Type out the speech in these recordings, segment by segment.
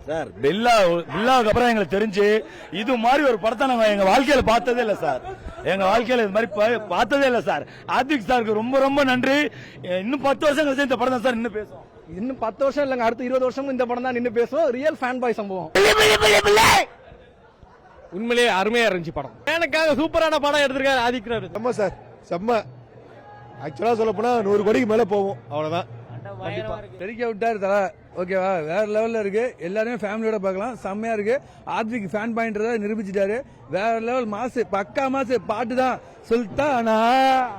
Sir பில்லாவுக்கு அப்புறம் எங்களுக்கு தெரிஞ்சு இது மாதிரி ஒரு படத்தை நாங்க எங்க வாழ்க்கையில பார்த்ததே இல்ல சார். எங்க வாழ்க்கையில இது மாதிரி பார்த்ததே இல்ல சார். ஆதிக் சாருக்கு ரொம்ப ரொம்ப நன்றி. இன்னும் 10 வருஷம் கழிச்சு இந்த படம் தான் சார் இன்னும் பேசுவோம். இன்னும் 10 வருஷம் இல்லங்க, அடுத்த 20 வருஷமும் இந்த படம் தான் நின்னு பேசுவோம். ரியல் ஃபேன் பாய் சம்பவம். உண்மையிலேயே அருமையா இருந்துச்சு படம். எனக்காக சூப்பரான படம் எடுத்திருக்காரு ஆதிக்கிறாரு. செம்ம சார், செம்ம. ஆக்சுவலா சொல்ல போனா 100 கோடிக்கு மேல போகும், அவ்வளவுதான். தெரிக்க விட்டாரு தல. ஓகேவா, வேற லெவல்ல இருக்கு. எல்லாருமே ஃபேமிலியோட பார்க்கலாம். செம்மையா இருக்கு. ஆதிக் ஃபேன் பாயிண்ட்றத நிரூபிச்சிட்டாரு. வேற லெவல் மாசு, பக்கா மாசு. பாட்டு தான் சுல்தானா.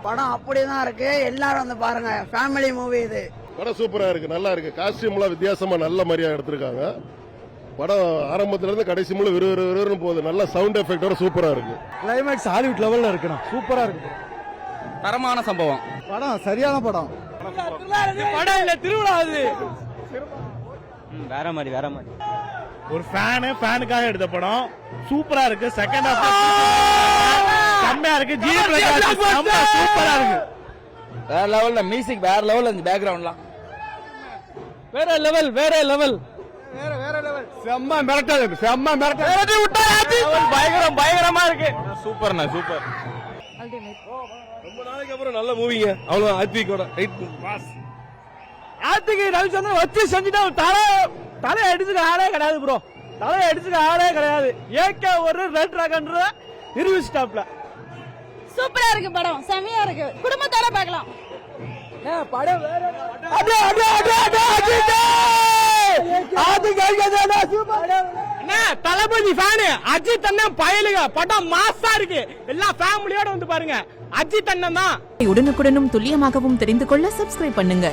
படம் அப்படிதான் இருக்கு. எல்லாரும் வந்து பாருங்க, ஃபேமிலி மூவி இது. படம் சூப்பரா இருக்கு, நல்லா இருக்கு. காஸ்டியூம்லாம் வித்தியாசமா நல்ல மாதிரியா எடுத்திருக்காங்க. படம் ஆரம்பத்துல இருந்து கடைசி முழு விறுவிறுன்னு போகுது. நல்ல சவுண்ட் எஃபெக்டோட சூப்பரா இருக்கு. கிளைமேக்ஸ் ஹாலிவுட் லெவல்ல இருக்குண்ணா. சூப்பரா இருக்கு. தரமான சம்பவம். படம் சரியான படம். படம் இல்ல, திருவிழா அது. வேற மாதிரி வேற மாதிரி. ஒரு ஃபேனுக்காக எடுத்த படம் சூப்பரா இருக்கு. செகண்ட் ஹாஃப் செம்மையா இருக்கு. ஜி பிரகாஷ் சூப்பரா இருக்கு. வேற லெவல்ல மியூசிக், வேற லெவல்ல இந்த பேக்ரவுண்ட்லாம் வேற லெவல், வேற லெவல். செம்ம மிரட்டல், செம்ம மிரட்டல். பயங்கரமா இருக்கு. சூப்பர்ண்ணா, சூப்பர். ரொம்ப நாளைக்கு அப்புறம் நல்ல மூவிங்க. அவ்வளவு ஆத்விகோட ரைட் பாஸ். ஆத்துக்கு ரவிச்சந்திரன் வச்சு செஞ்சுட்டா தலை அடிச்சுக்க ஆளே கிடையாது ப்ரோ. தலை அடிச்சுக்க ஆளே கிடையாது. ஏக்க ஒரு ரெட் டிராகன் நிரூபிச்சிட்டாப்ல. சூப்பரா இருக்கு படம், செமையா இருக்கு. குடும்பத்தோட பார்க்கலாம். படம் வேற. தளபதி ஃபேனு அஜித் அண்ணன் பயலுங்க. படம் மாசா இருக்கு. எல்லா ஃபேமிலியோட வந்து பாருங்க. அஜித் அண்ணன் தான். உடனுக்குடனும் துல்லியமாகவும் தெரிந்து கொள்ள சப்ஸ்கிரைப் பண்ணுங்க.